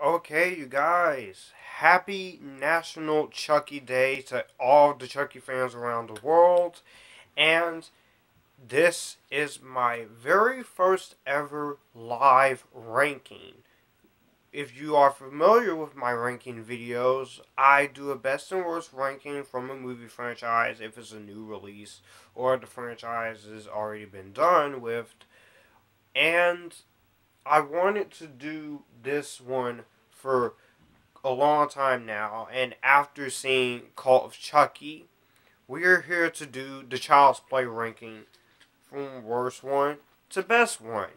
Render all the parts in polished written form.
Okay, you guys. Happy National Chucky Day to all the Chucky fans around the world. And this is my very first ever live ranking. If you are familiar with my ranking videos, I do a best and worst ranking from a movie franchise if it's a new release or the franchise has already been done with. And I wanted to do this one for a long time now, and after seeing Cult of Chucky, we are here to do the Child's Play ranking from worst one to best one.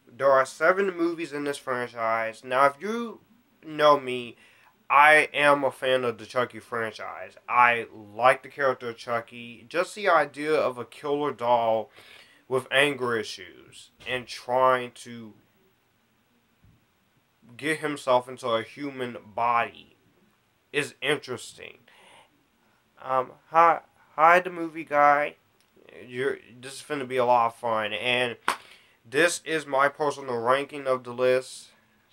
There are 7 movies in this franchise. Now, if you know me, I am a fan of the Chucky franchise. I like the character of Chucky. Just the idea of a killer doll with anger issues and trying to get himself into a human body is interesting. Hi, the movie guy. This is finna be a lot of fun, and this is my personal ranking of the list.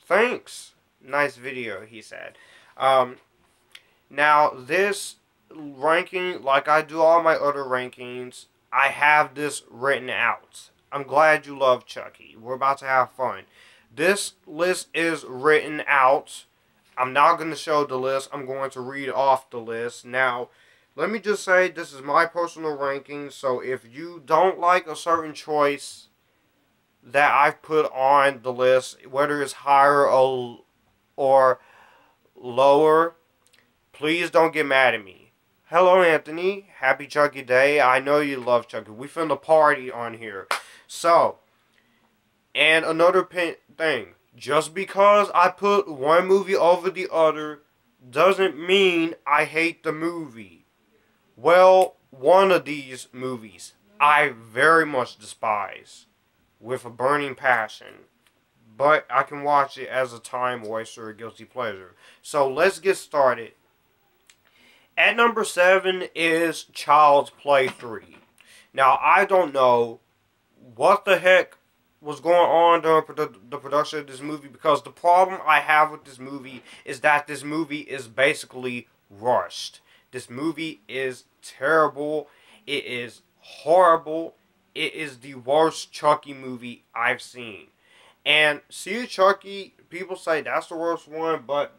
Thanks. Nice video, he said. Um, Now this ranking, like I do all my other rankings, I have this written out. I'm glad you love Chucky. We're about to have fun. This list is written out. I'm not going to show the list. I'm going to read off the list. Now, let me just say this is my personal ranking. So if you don't like a certain choice that I've put on the list, whether it's higher or lower, please don't get mad at me. Hello, Anthony. Happy Chucky Day. I know you love Chucky. We finna party on here. So, and another thing. Just because I put one movie over the other doesn't mean I hate the movie. Well, one of these movies I very much despise with a burning passion. But I can watch it as a time waster or a guilty pleasure. So let's get started. At number 7 is Child's Play 3. Now, I don't know what the heck was going on during the production of this movie, because the problem I have with this movie is that this movie is basically rushed. This movie is terrible. It is horrible. It is the worst Chucky movie I've seen. And see, Chucky, people say that's the worst one, but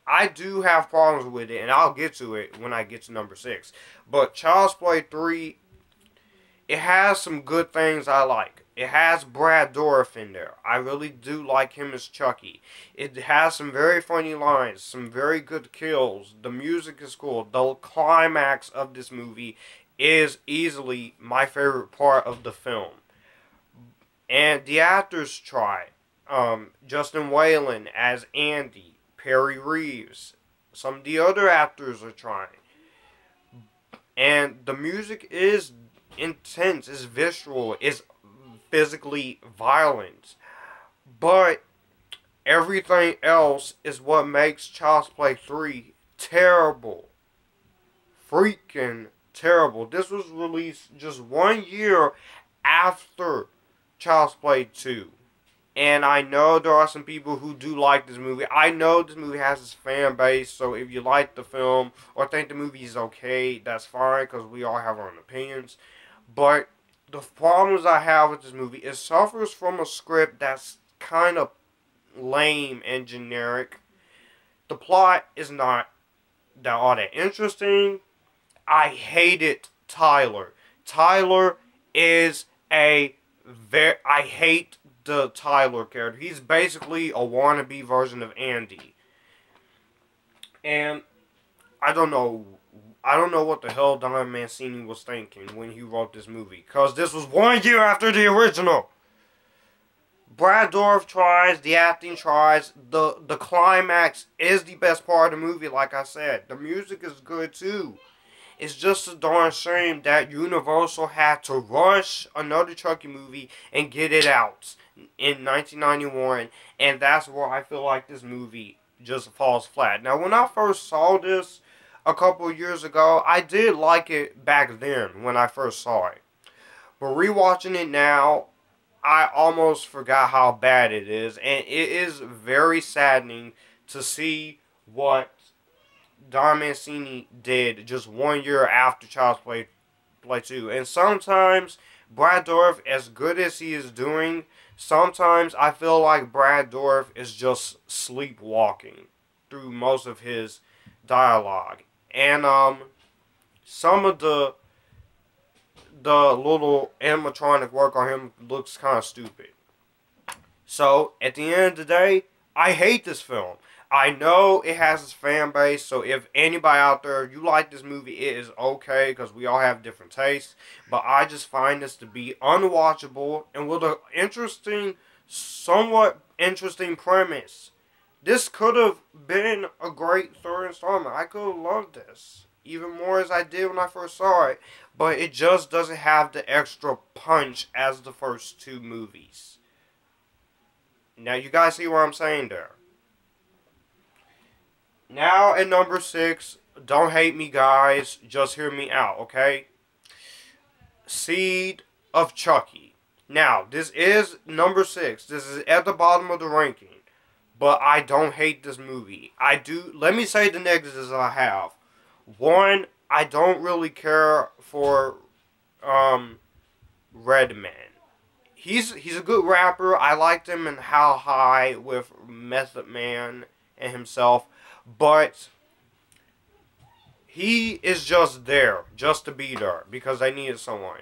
I do have problems with it, and I'll get to it when I get to number 6. But Child's Play 3, it has some good things I like. It has Brad Dourif in there. I really do like him as Chucky. It has some very funny lines, some very good kills. The music is cool. The climax of this movie is easily my favorite part of the film. And the actors try. Justin Whalen as Andy. Perry Reeves. Some of the other actors are trying. And the music is intense, is visceral, is physically violent. But everything else is what makes Child's Play 3 terrible. Freaking terrible. This was released just 1 year after Child's Play 2. And I know there are some people who do like this movie. I know this movie has its fan base, so if you like the film or think the movie is okay, that's fine, because we all have our own opinions. But the problems I have with this movie, it suffers from a script that's kind of lame and generic. The plot is not all that interesting. I hated Tyler. Tyler is I hate the Tyler character. He's basically a wannabe version of Andy. And I don't know what the hell Don Mancini was thinking when he wrote this movie, because this was 1 year after the original. Brad Dourif tries, the acting tries, the climax is the best part of the movie, like I said. The music is good too. It's just a darn shame that Universal had to rush another Chucky movie and get it out in 1991, and that's where I feel like this movie just falls flat. Now, when I first saw this a couple of years ago, I did like it back then when I first saw it. But rewatching it now, I almost forgot how bad it is, and it is very saddening to see what Don Mancini did just 1 year after Child's Play 2. And sometimes Brad Dourif, as good as he is doing, sometimes I feel like Brad Dourif is just sleepwalking through most of his dialogue. And some of the little animatronic work on him looks kind of stupid. So, at the end of the day, I hate this film. I know it has its fan base, so if anybody out there, you like this movie, it is okay, because we all have different tastes. But I just find this to be unwatchable, and with an somewhat interesting premise. This could have been a great third installment. I could have loved this, even more as I did when I first saw it. But it just doesn't have the extra punch as the first two movies. Now, you guys see what I'm saying there. Now, at number 6, don't hate me, guys. Just hear me out, okay? Seed of Chucky. Now, this is number 6. This is at the bottom of the ranking. But I don't hate this movie. I do. Let me say the negatives I have. One, I don't really care for Redman. He's a good rapper. I liked him in How High with Method Man and himself. But he is just there, just to be there, because they needed someone.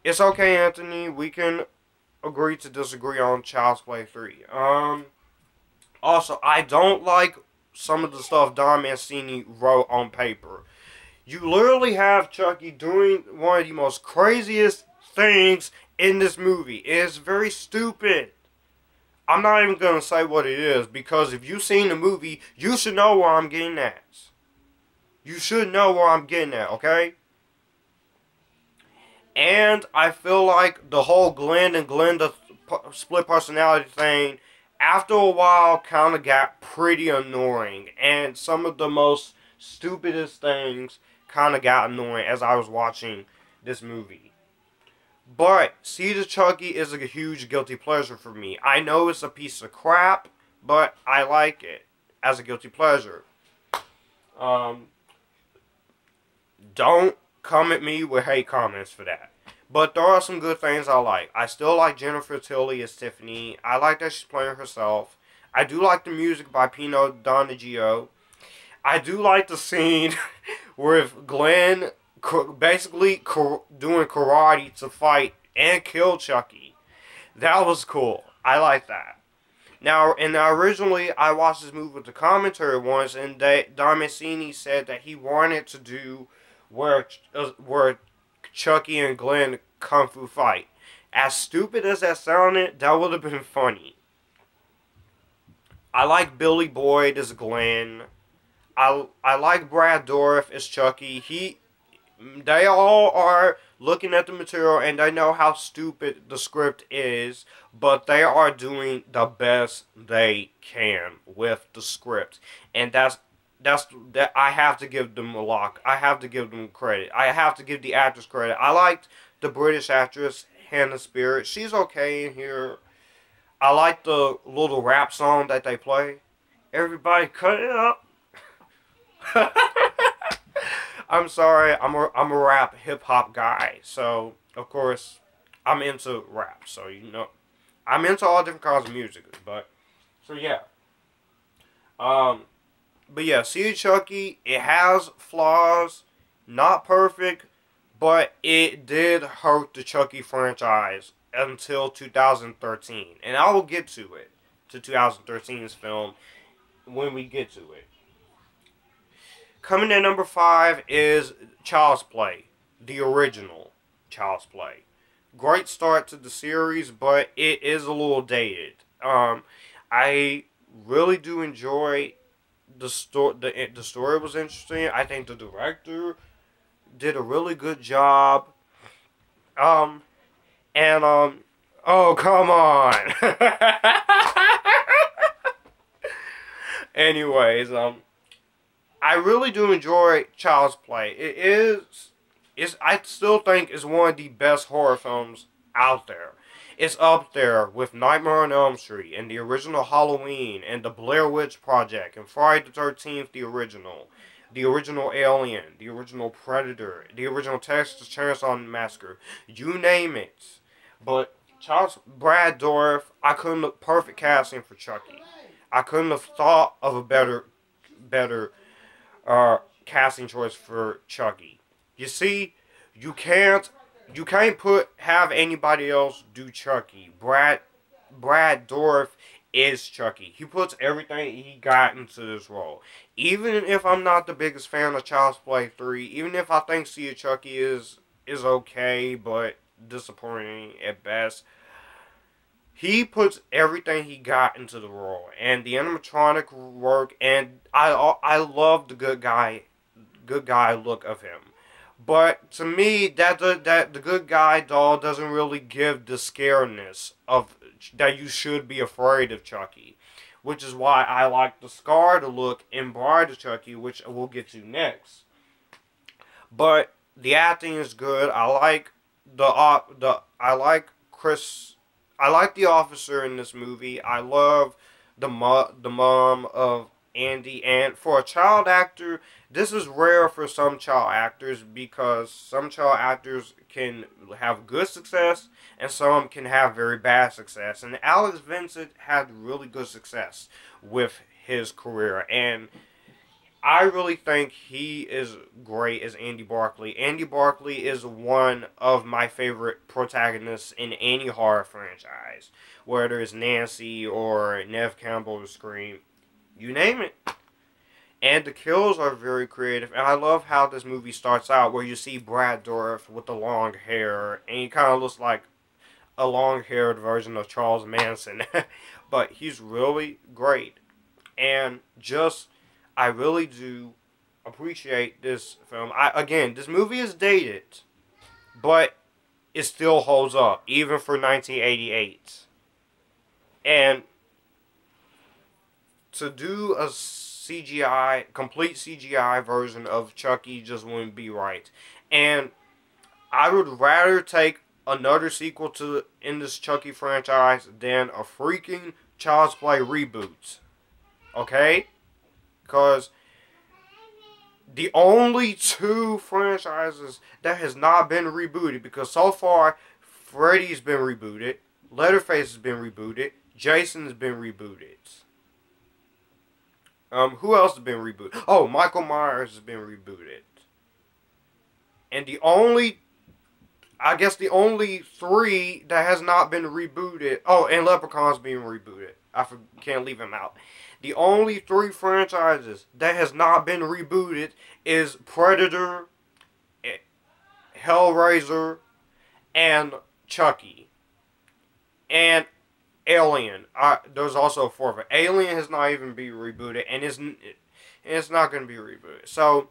It's okay, Anthony. We can agree to disagree on Child's Play 3. Also, I don't like some of the stuff Don Mancini wrote on paper. You literally have Chucky doing one of the most craziest things in this movie. It is very stupid. I'm not even going to say what it is, because if you've seen the movie, you should know where I'm getting at. You should know where I'm getting at, okay? And I feel like the whole Glenn and Glenda split personality thing, after a while, kind of got pretty annoying. And some of the most stupidest things kind of got annoying as I was watching this movie. But Seed of Chucky is a huge guilty pleasure for me. I know it's a piece of crap, but I like it as a guilty pleasure. Don't come at me with hate comments for that. But there are some good things I like. I still like Jennifer Tilly as Tiffany. I like that she's playing herself. I do like the music by Pino Donaggio. I do like the scene with Glenn basically doing karate to fight and kill Chucky. That was cool. I like that. Now, originally, I watched this movie with the commentary once, and Don Mancini said that he wanted to do where Chucky and Glenn kung fu fight. As stupid as that sounded, that would have been funny. I like Billy Boyd as Glenn. I like Brad Dourif as Chucky. They all are looking at the material and they know how stupid the script is, but they are doing the best they can with the script, and that I have to give them a lock. I have to give them credit. I have to give the actors credit. I liked the British actress Hannah Spirit. She's okay in here. I like the little rap song that they play. Everybody cut it up. I'm sorry, I'm a rap hip-hop guy, so, of course, I'm into rap, so, you know, I'm into all different kinds of music, but, so, yeah. But, yeah, See Chucky, it has flaws, not perfect, but it did hurt the Chucky franchise until 2013, and I will get to it, to 2013's film, when we get to it. Coming in number 5 is Child's Play, the original Child's Play. Great start to the series, but it is a little dated. I really do enjoy the story. The story was interesting. I think the director did a really good job. Oh, come on. Anyways, I really do enjoy Child's Play. I still think it's one of the best horror films out there. It's up there with Nightmare on Elm Street and the original Halloween and the Blair Witch Project and Friday the 13th, the original Alien, the original Predator, the original Texas Chainsaw Massacre. You name it. But Brad Dourif, I couldn't look perfect casting for Chucky. I couldn't have thought of a better casting choice for Chucky. You see, you can't have anybody else do Chucky. Brad Dourif is Chucky. He puts everything he got into this role. Even if I'm not the biggest fan of Child's Play 3, even if I think See a Chucky is okay but disappointing at best, he puts everything he got into the role, and the animatronic work, and I love the good guy look of him. But to me, that the good guy doll doesn't really give the scareness of that you should be afraid of Chucky, which is why I like the scarred look in Bride of Chucky, which we'll get to next. But the acting is good. I like Chris. I like the officer in this movie. I love the mom of Andy, and for a child actor, this is rare for some child actors because some child actors can have good success and some can have very bad success. And Alex Vincent had really good success with his career, and I really think he is great as Andy Barclay. Andy Barclay is one of my favorite protagonists in any horror franchise, whether it's Nancy or Neve Campbell or Scream. You name it. And the kills are very creative. And I love how this movie starts out where you see Brad Dourif with the long hair. And he kind of looks like a long-haired version of Charles Manson. But he's really great. And I really do appreciate this film. Again, this movie is dated. But it still holds up. Even for 1988. And to do a complete CGI version of Chucky just wouldn't be right. And I would rather take another sequel in this Chucky franchise than a freaking Child's Play reboot. Okay? Because the only two franchises that has not been rebooted, because so far Freddy's been rebooted, Leatherface has been rebooted, Jason has been rebooted. Who else has been rebooted? Oh, Michael Myers has been rebooted. And the only three that has not been rebooted. Oh, and Leprechaun's being rebooted. Can't leave him out. The only three franchises that has not been rebooted is Predator, Hellraiser, and Chucky. And Alien. There's also a fourth. Alien has not even been rebooted, and it's not going to be rebooted. So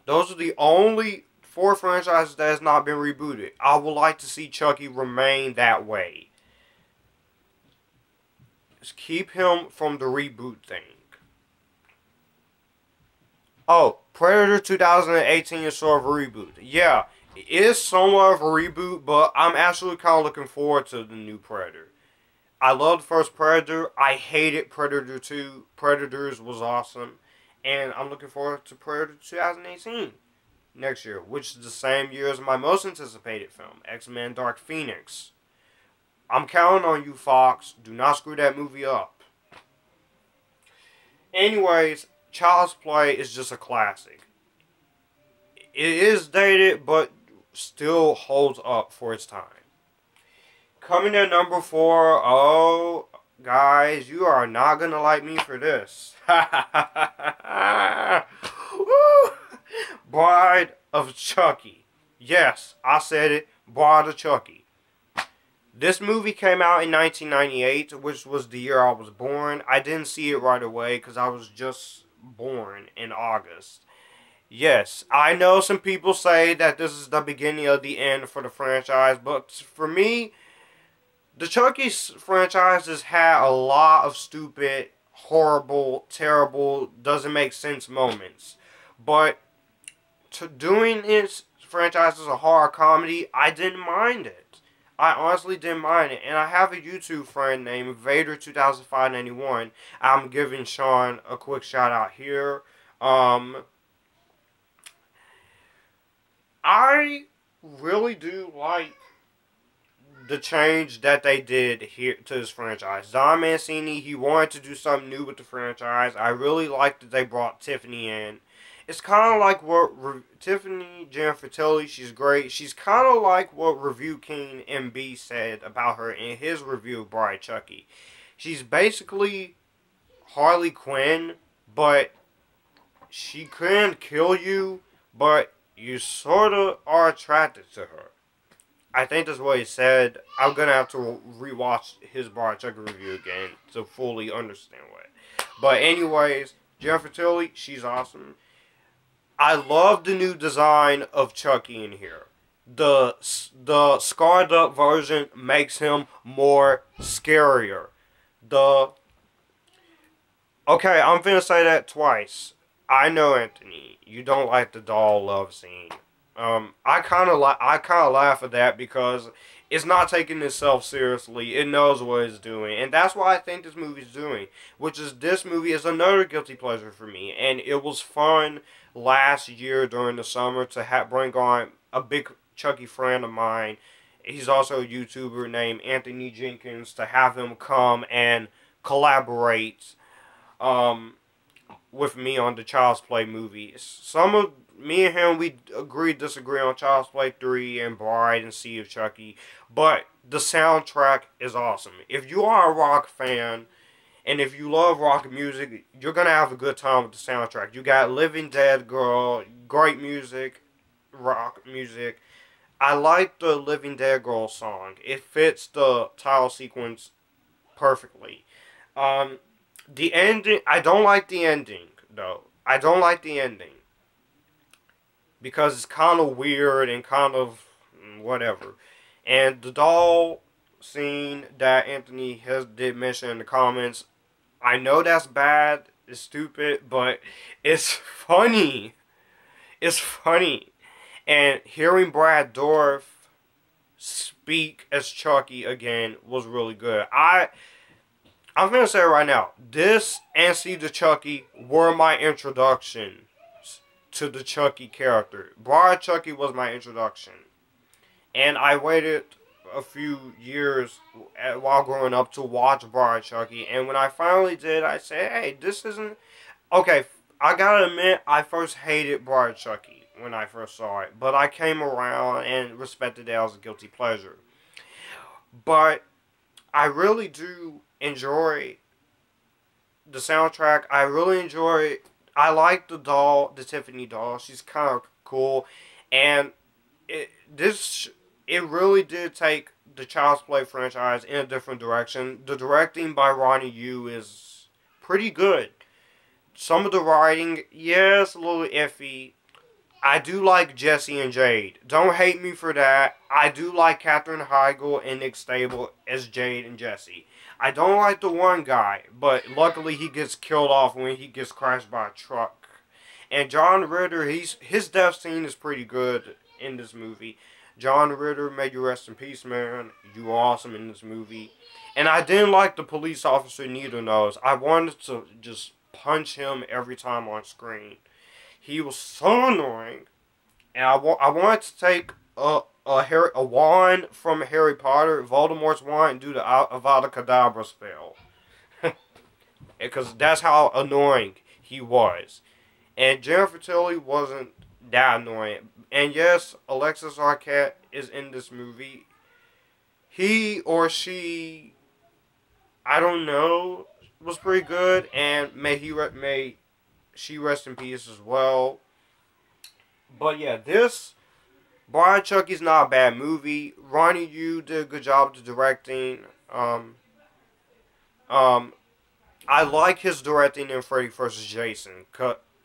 those are the only four franchises that has not been rebooted. I would like to see Chucky remain that way. Just keep him from the reboot thing. Oh, Predator 2018 is sort of a reboot. Yeah. It is somewhat of a reboot, but I'm actually kind of looking forward to the new Predator. I love the first Predator. I hated Predator 2. Predators was awesome. And I'm looking forward to Predator 2018 next year, which is the same year as my most anticipated film, X-Men Dark Phoenix. I'm counting on you, Fox. Do not screw that movie up. Anyways, Child's Play is just a classic. It is dated, but still holds up for its time. Coming at number 4, oh, guys, you are not going to like me for this. Bride of Chucky. Yes, I said it, Bride of Chucky. This movie came out in 1998, which was the year I was born. I didn't see it right away because I was just born in August. Yes, I know some people say that this is the beginning of the end for the franchise, but for me, the Chucky franchise has had a lot of stupid, horrible, terrible, doesn't make sense moments. But doing its franchise as a horror comedy, I didn't mind it. I honestly didn't mind it. And I have a YouTube friend named Vader2591. I'm giving Sean a quick shout out here. I really do like the change that they did here to this franchise. Don Mancini, he wanted to do something new with the franchise. I really like that they brought Tiffany in. It's kind of like what Tiffany Jennifer Tilly, she's great. She's kind of like what Review King MB said about her in his review of Bride Chucky. She's basically Harley Quinn, but she can kill you, but you sort of are attracted to her. I think that's what he said. I'm gonna have to rewatch his Bride Chucky review again to fully understand what. But anyways, Jennifer Tilly, she's awesome. I love the new design of Chucky in here. The scarred up version makes him more scarier. Okay, I'm finna say that twice. I know, Anthony, you don't like the doll love scene. I kind of laugh at that because it's not taking itself seriously. It knows what it's doing, and that's what I think this movie's doing. Which is, this movie is another guilty pleasure for me, and it was fun last year during the summer to bring on a big Chucky friend of mine. He's also a YouTuber named Anthony Jenkins, to have him come and collaborate with me on the Child's Play movies. Me and him, we disagree on Child's Play 3 and Bride and Sea of Chucky, but the soundtrack is awesome. If you are a rock fan, and if you love rock music, you're going to have a good time with the soundtrack. You got Living Dead Girl, great music, rock music. I like the Living Dead Girl song. It fits the title sequence perfectly. The ending, I don't like the ending, though. I don't like the ending. Because it's kind of weird and kind of whatever. And the doll scene that Anthony did mention in the comments, I know that's bad, it's stupid, but it's funny. It's funny. And hearing Brad Dourif speak as Chucky again was really good. I'm going to say it right now. This and See the Chucky were my introduction to the Chucky character. Bride Chucky was my introduction. And I waited a few years while growing up to watch Bride Chucky. And when I finally did, I said, hey, this isn't... Okay, I gotta admit, I first hated Bride Chucky when I first saw it. But I came around and respected it as a guilty pleasure. But I really do enjoy the soundtrack. I really enjoy... I like the doll, the Tiffany doll. She's kind of cool. And it really did take the Child's Play franchise in a different direction. The directing by Ronnie Yu is pretty good. Some of the writing, yes, a little iffy. I do like Jesse and Jade. Don't hate me for that. I do like Katherine Heigl and Nick Stable as Jade and Jesse. I don't like the one guy, but luckily he gets killed off when he gets crashed by a truck. And John Ritter, his death scene is pretty good in this movie. John Ritter, may you rest in peace, man. You are awesome in this movie. And I didn't like the police officer Needle Nose. I wanted to just punch him every time on screen. He was so annoying. And I wanted to take a wand from Harry Potter, Voldemort's wand, and do the Avada Kedavra spell. Because that's how annoying he was. And Jennifer Tilly wasn't that annoying. And yes, Alexis Arquette is in this movie. He or she, I don't know, was pretty good. And may she rest in peace as well. But yeah, this Bride Chucky's not a bad movie. Ronnie Yu did a good job with the directing. I like his directing in Freddy vs. Jason.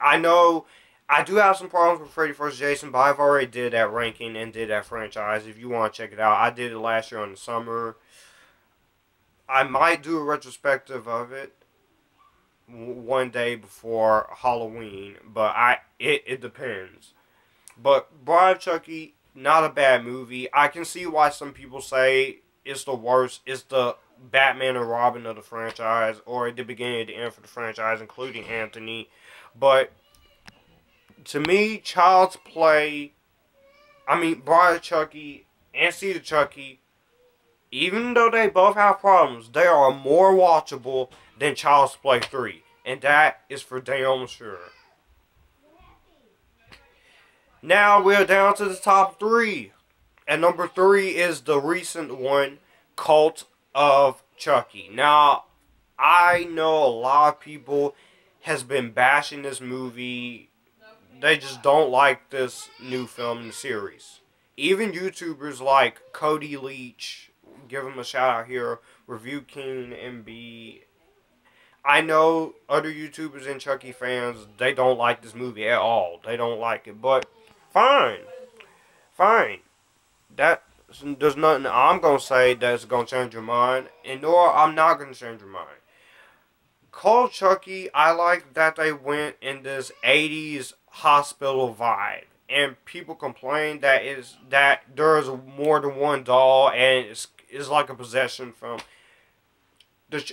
I know I do have some problems with Freddy vs. Jason, but I've already did that ranking and did that franchise. If you want to check it out, I did it last year in the summer. I might do a retrospective of it one day before Halloween, but it depends. But Bride of Chucky, not a bad movie. I can see why some people say it's the worst. It's the Batman and Robin of the franchise, or at the beginning and the end for the franchise, including Anthony. But to me, Child's Play, Bride of Chucky and Seed of Chucky, even though they both have problems, they are more watchable than Child's Play 3. And that is for damn sure. Now we're down to the top 3. And number 3 is the recent one, Cult of Chucky. Now, I know a lot of people has been bashing this movie. They just don't like this new film in the series. Even YouTubers like Cody Leach, give him a shout out here, Review King MB. I know other YouTubers and Chucky fans, they don't like this movie at all. They don't like it, but fine. Fine. There's nothing I'm going to say that's going to change your mind, and nor I'm not going to change your mind. Call Chucky, I like that they went in this 80s hospital vibe. And people complain that there's more than one doll, and it's like a possession film.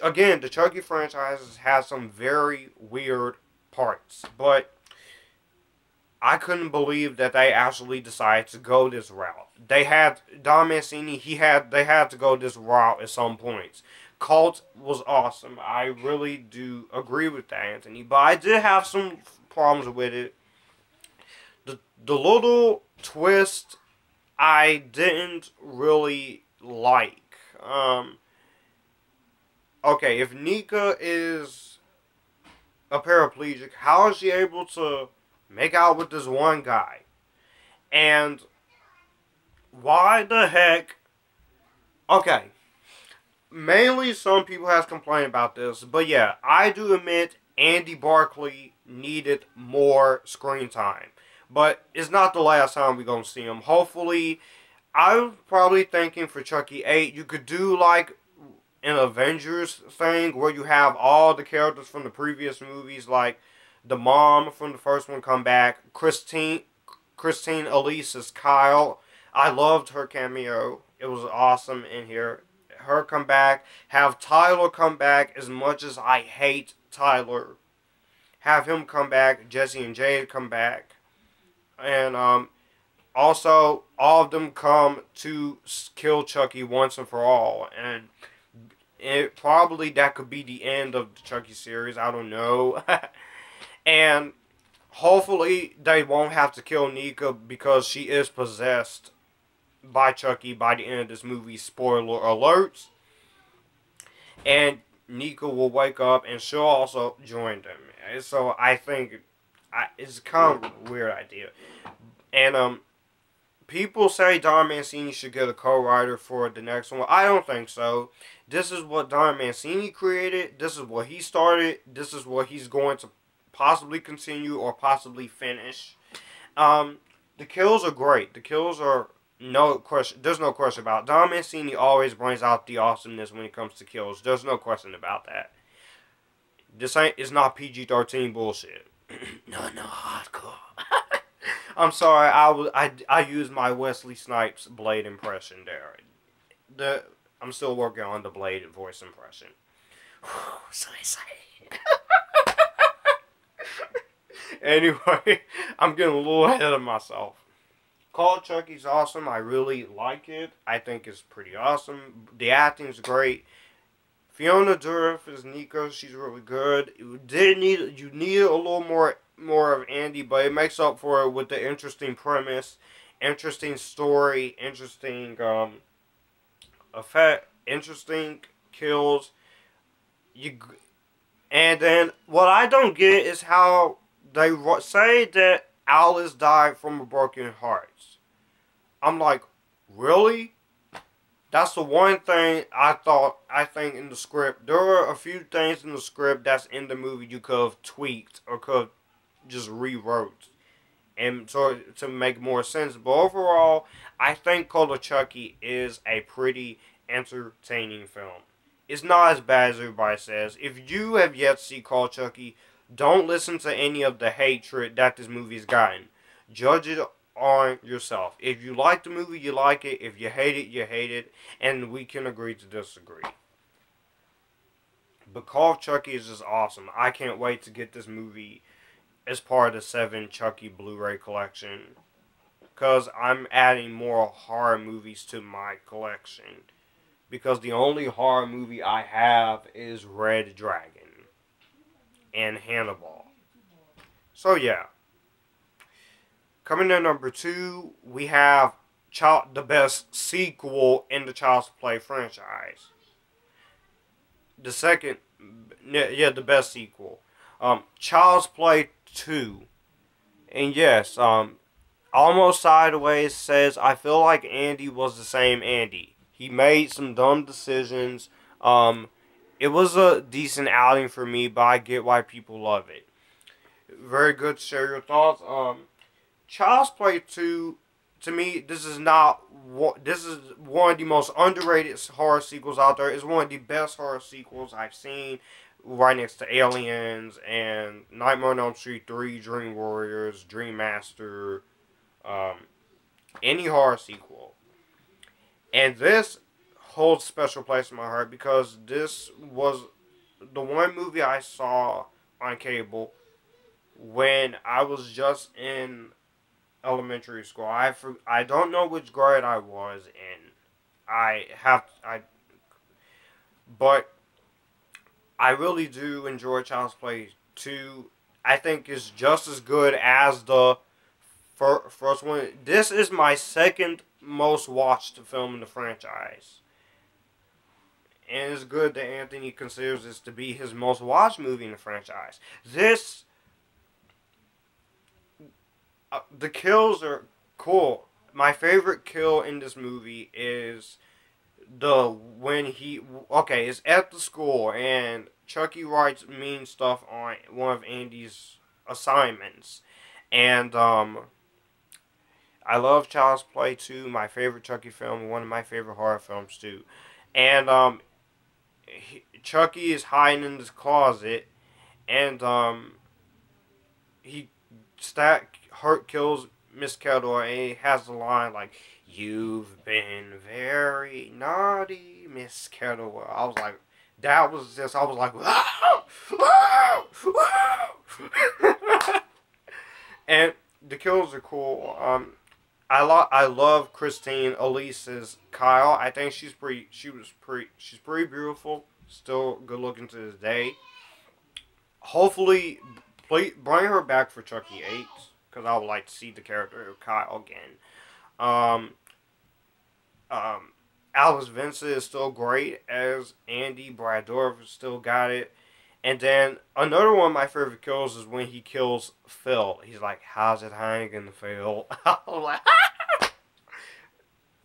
Again, the Chucky franchise has some very weird parts, but I couldn't believe that they actually decided to go this route. Don Mancini, they had to go this route at some points. Cult was awesome. I really do agree with that, Anthony. But I did have some problems with it. The little twist I didn't really like. Okay, if Nika is a paraplegic, how is she able to make out with this one guy? And why the heck? Okay, mainly some people have complained about this, but yeah, I do admit Andy Barclay needed more screen time. But it's not the last time we're going to see him. Hopefully, I'm probably thinking for Chucky 8, you could do like an Avengers thing where you have all the characters from the previous movies, like the mom from the first one come back, Christine Elise as Kyle. I loved her cameo. It was awesome in here. Her come back. Have Tyler come back, as much as I hate Tyler. Have him come back. Jesse and Jade come back. And also, all of them come to kill Chucky once and for all. And probably that could be the end of the Chucky series. I don't know. And hopefully they won't have to kill Nika because she is possessed by Chucky by the end of this movie. Spoiler alerts. And Nika will wake up and she'll also join them. So I think it's kind of a weird idea. And people say Don Mancini should get a co-writer for the next one. I don't think so. This is what Don Mancini created. This is what he started. This is what he's going to possibly continue or possibly finish. The kills are great. The kills are no question. There's no question about it. Don Mancini always brings out the awesomeness when it comes to kills. There's no question about that. It's not PG-13 bullshit. No, hardcore. I'm sorry, I used my Wesley Snipes Blade impression there. I'm still working on the Blade voice impression. So excited. Anyway, I'm getting a little ahead of myself. Call of Chucky's awesome. I really like it. I think it's pretty awesome. The acting's great. Fiona Dourif is Nika. She's really good. You need a little more of Andy, but it makes up for it with the interesting premise, interesting story, interesting effect, interesting kills. And then what I don't get is how they say that Alice died from a broken heart. I'm like, really? That's the one thing I think in the script. There are a few things in the script that's in the movie you could have tweaked or could have just rewrote. And so to make more sense. But overall, I think Cult of Chucky is a pretty entertaining film. It's not as bad as everybody says. If you have yet to see Cult of Chucky, don't listen to any of the hatred that this movie's gotten. Judge it on yourself. If you like the movie, you like it. If you hate it, you hate it. And we can agree to disagree. But Call of Chucky is just awesome. I can't wait to get this movie as part of the 7 Chucky Blu-ray collection. Because I'm adding more horror movies to my collection. Because the only horror movie I have is Red Dragon and Hannibal. So yeah. Coming in number 2, we have the best sequel in the Child's Play franchise. The second, yeah, the best sequel. Child's Play 2. And yes, Almost Sideways says, I feel like Andy was the same Andy. He made some dumb decisions. It was a decent outing for me, but I get why people love it. Very good. Share your thoughts. Child's Play 2, to me, this is one of the most underrated horror sequels out there. It's one of the best horror sequels I've seen, right next to Aliens and Nightmare on Elm Street 3, Dream Warriors, Dream Master, any horror sequel. And this holds a special place in my heart because this was the one movie I saw on cable when I was just in elementary school. I don't know which grade I was in. But I really do enjoy Child's Play 2. I think it's just as good as the first one. This is my second most watched film in the franchise. And it's good that Anthony considers this to be his most watched movie in the franchise. The kills are cool. My favorite kill in this movie is it's at the school and Chucky writes mean stuff on one of Andy's assignments. And I love Child's Play 2, my favorite Chucky film, one of my favorite horror films too. And Chucky is hiding in this closet, and he kills Miss Kettle, and he has the line like, "You've been very naughty, Miss Kettle." I was like, I was like, "Wow! Wow!" And the kills are cool. I love Christine Elise's Kyle. I think she's pretty beautiful. Still good looking to this day. Hopefully, bring her back for Chucky 8, because I would like to see the character of Kyle again. Alice Vincent is still great as Andy. Brad Dourif still got it. And then another one of my favorite kills is when he kills Phil. He's like, "How's it hanging, Phil?"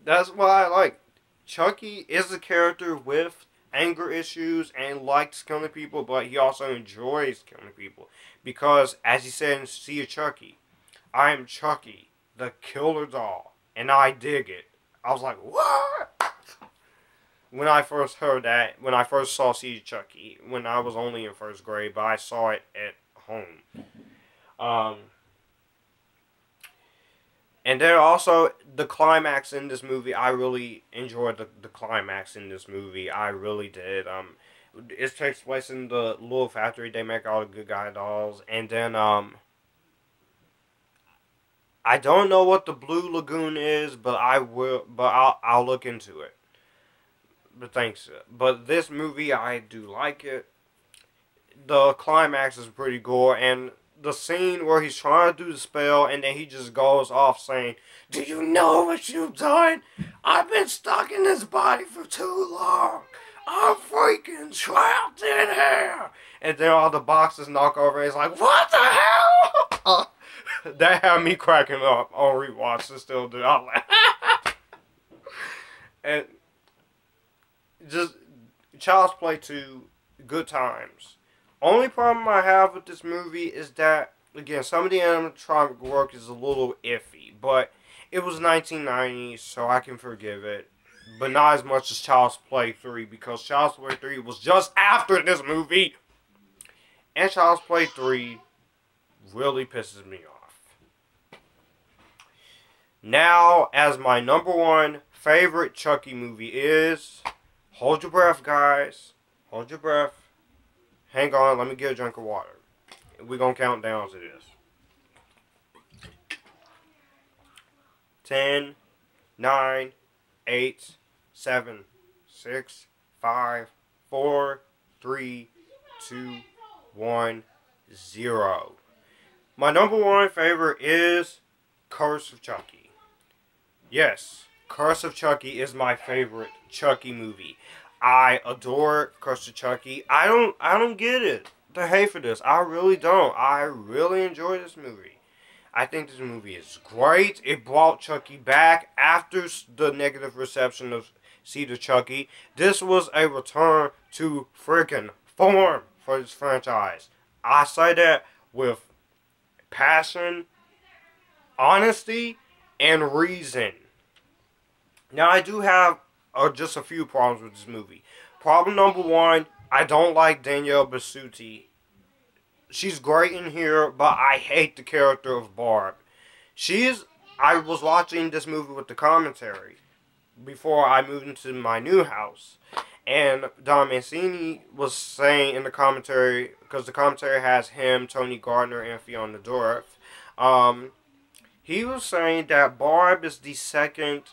That's why I like Chucky is a character with anger issues and likes killing people, but he also enjoys killing people. Because, as he said in Sea of Chucky, "I am Chucky, the killer doll, and I dig it." I was like, what? When I first heard that, when I first saw Sea of Chucky, when I was only in first grade, but I saw it at home. And then also, the climax in this movie, I really enjoyed the climax in this movie. I really did. It takes place in the little factory. They make all the good guy dolls. And then, I don't know what the Blue Lagoon is, but I'll look into it. But thanks. But this movie, I do like it. The climax is pretty gore, and the scene where he's trying to do the spell and then he just goes off saying, "Do you know what you've done? I've been stuck in this body for too long. I'm freaking trapped in here." And then all the boxes knock over and he's like, "What the hell?" That had me cracking up on rewatch. It still do. I'm like, and just Child's Play 2, good times. Only problem I have with this movie is that, again, some of the animatronic work is a little iffy, but it was 1990, so I can forgive it. But not as much as Child's Play 3, because Child's Play 3 was just after this movie. And Child's Play 3 really pisses me off. Now, as my number one favorite Chucky movie is... Hold your breath, guys. Hold your breath. Hang on, let me get a drink of water. We're going to count down to this. 10, 9, 8, 7, 6, 5, 4, 3, 2, 1, 0. My number one favorite is Curse of Chucky. Yes, Curse of Chucky is my favorite Chucky movie. I adore Curse of Chucky. I don't get it. The hate for this. I really don't. I really enjoy this movie. I think this movie is great. It brought Chucky back after the negative reception of Seed of Chucky. This was a return to freaking form for this franchise. I say that with passion, honesty, and reason. Now, I do have just a few problems with this movie. Problem number one, I don't like Danielle Basutti. She's great in here, but I hate the character of Barb. I was watching this movie with the commentary before I moved into my new house. And Don Mancini was saying in the commentary, because the commentary has him, Tony Gardner, and Fiona Dorff. He was saying that Barb is the second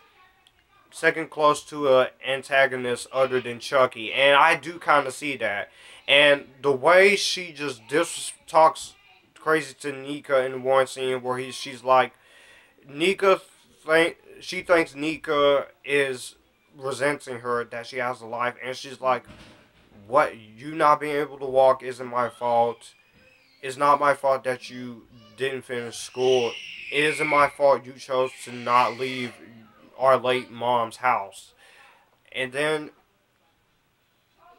close to an antagonist other than Chucky. And I do kind of see that. And the way she just talks crazy to Nika in one scene where she's like, she thinks Nika is resenting her that she has a life. And she's like, what, you not being able to walk isn't my fault. It's not my fault that you didn't finish school. It isn't my fault you chose to not leave our late mom's house. And then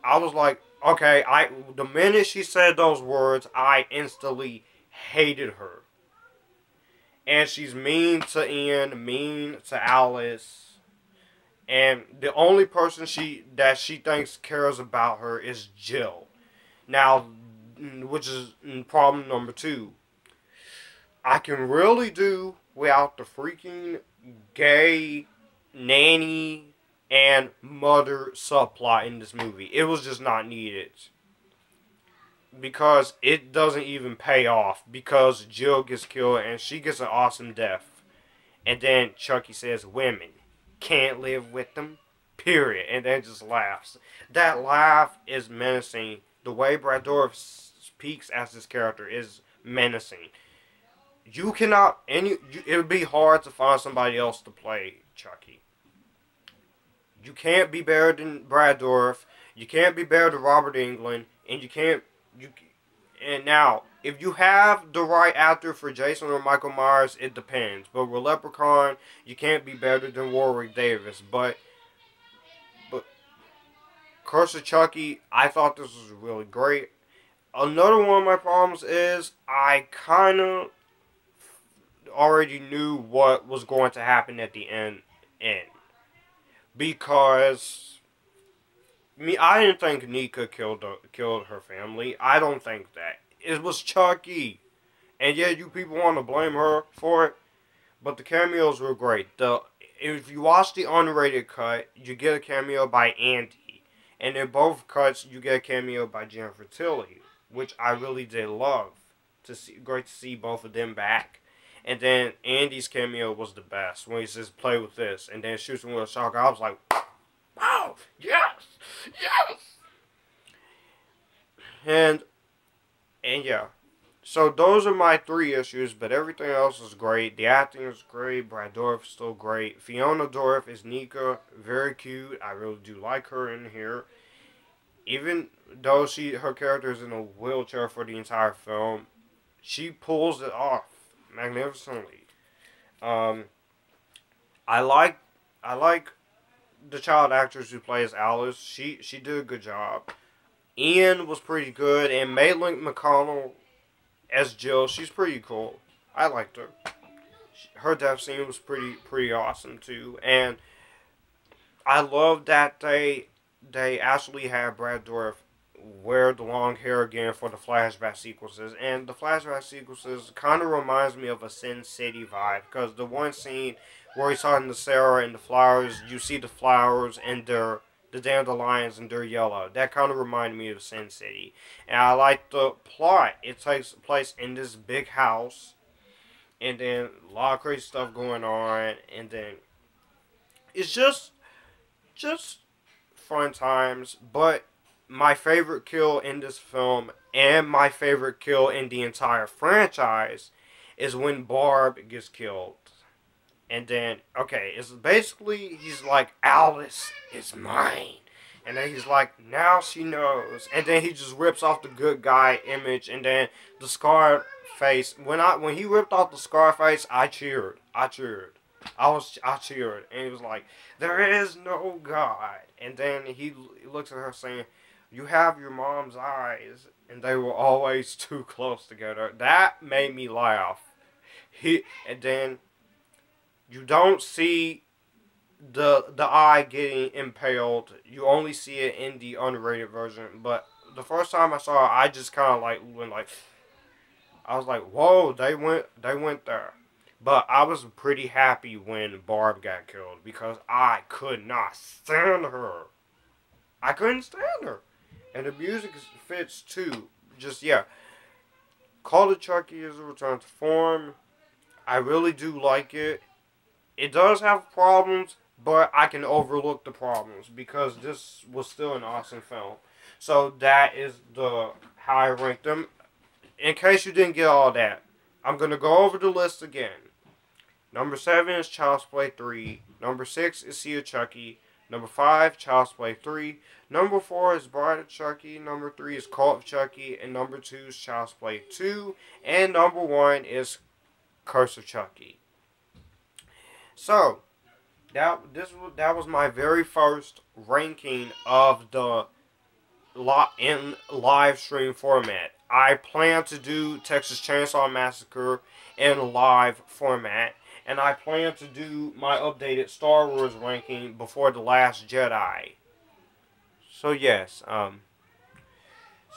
I was like, okay, the minute she said those words, I instantly hated her. And she's mean to Ian, mean to Alice. And the only person that she thinks cares about her is Jill. Now, which is problem number two. I can really do without the freaking gay nanny and mother subplot in this movie. It was just not needed. Because it doesn't even pay off. Because Jill gets killed and she gets an awesome death. And then Chucky says, women can't live with them. Period. And then just laughs. That laugh is menacing. The way Brad Dourif speaks as this character is menacing. You cannot, it would be hard to find somebody else to play Chucky. You can't be better than Brad Dourif. You can't be better than Robert Englund. And now, if you have the right actor for Jason or Michael Myers, it depends. But with Leprechaun, you can't be better than Warwick Davis. But Curse of Chucky, I thought this was really great. Another one of my problems is I kind of already knew what was going to happen at the end. Because I didn't think Nika killed her family. I don't think that. It was Chucky. And yeah, you people want to blame her for it. But the cameos were great. If you watch the unrated cut, you get a cameo by Andy. And in both cuts, you get a cameo by Jennifer Tilly. Which I really did love. Great to see both of them back. And then Andy's cameo was the best. When he says, play with this. And then shoots him with a shotgun. I was like, wow, yes, yes. And yeah. So those are my three issues. But everything else is great. The acting is great. Brad Dourif is still great. Fiona Dorff is Nika. Very cute. I really do like her in here. Even though her character is in a wheelchair for the entire film, she pulls it off magnificently. I like the child actress who plays Alice. She did a good job. Ian was pretty good, and Maitland McConnell as Jill, she's pretty cool. I liked her. Her death scene was pretty awesome too, and I love that they actually had Brad Dourif wear the long hair again for the flashback sequences. And the flashback sequences kind of reminds me of a Sin City vibe, because the one scene where he's talking to Sarah and the flowers, you see the flowers and the dandelions and they're yellow. That kind of reminded me of Sin City. And I like the plot. It takes place in this big house, and then a lot of crazy stuff going on, and then it's just fun times. But my favorite kill in this film, and my favorite kill in the entire franchise, is when Barb gets killed. And then, okay, it's basically, he's like, Alice is mine. And then he's like, now she knows. And then he just rips off the good guy image, and then the scar face. When he ripped off the scar face, I cheered. I cheered. I cheered. And he was like, there is no God. And then he looks at her saying, you have your mom's eyes, and they were always too close together. That made me laugh. And then you don't see the eye getting impaled. You only see it in the unrated version. But the first time I saw it, I just kind of like went like, I was like, whoa, they went there. But I was pretty happy when Barb got killed, because I could not stand her. I couldn't stand her. And the music fits too. Just, yeah. Call of Chucky is a return to form. I really do like it. It does have problems, but I can overlook the problems, because this was still an awesome film. So that is how I rank them. In case you didn't get all that, I'm going to go over the list again. Number 7 is Child's Play 3. Number 6 is Sea of Chucky. Number 5, Child's Play 3. Number 4 is Bride of Chucky. Number 3 is Cult of Chucky. And number 2 is Child's Play 2. And number 1 is Curse of Chucky. So, that was my very first ranking of the in live stream format. I plan to do Texas Chainsaw Massacre in live format, and I plan to do my updated Star Wars ranking before The Last Jedi. So yes, so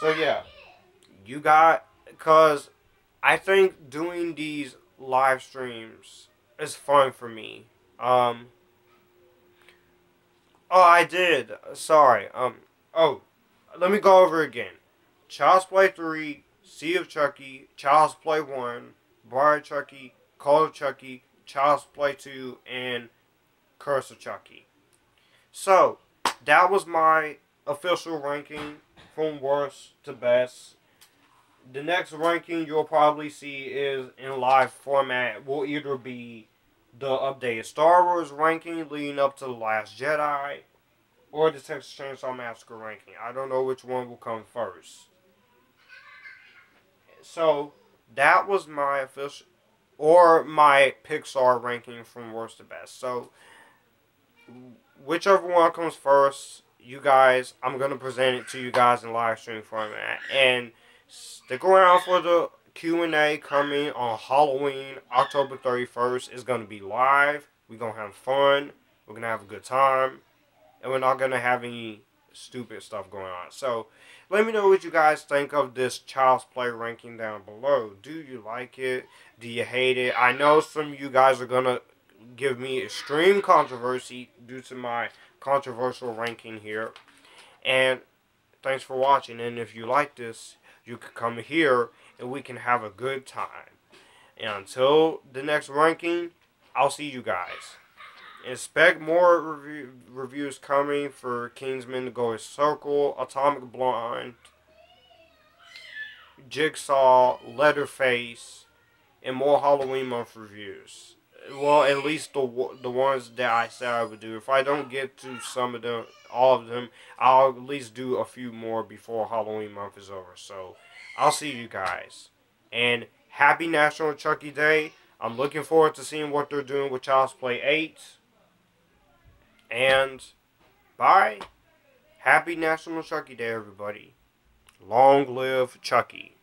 yeah, because I think doing these live streams is fun for me. Oh, I did. Sorry. Oh, let me go over again. Child's Play 3, Sea of Chucky, Child's Play 1, Bride of Chucky, Call of Chucky, Child's Play 2, and Curse of Chucky. So, that was my official ranking from worst to best. The next ranking you'll probably see is in live format. Will either be the updated Star Wars ranking leading up to The Last Jedi, or the Texas Chainsaw Massacre ranking. I don't know which one will come first. So, that was my official, or my Pixar ranking from worst to best. So, whichever one comes first, you guys, I'm going to present it to you guys in live stream format. And stick around for the Q&A coming on Halloween, October 31st. It's going to be live. We're going to have fun. We're going to have a good time. And we're not going to have any stupid stuff going on. So, let me know what you guys think of this Child's Play ranking down below. Do you like it? Do you hate it? I know some of you guys are going to give me extreme controversy due to my controversial ranking here. And thanks for watching. And if you like this, you can come here and we can have a good time. And until the next ranking, I'll see you guys. Expect more reviews coming for Kingsman: The Golden Circle, Atomic Blonde, Jigsaw, Leatherface, and more Halloween month reviews. Well, at least the ones that I said I would do. If I don't get to some of them, all of them, I'll at least do a few more before Halloween month is over. So, I'll see you guys. And happy National Chucky Day. I'm looking forward to seeing what they're doing with Child's Play 8. And bye. Happy National Chucky Day, everybody. Long live Chucky.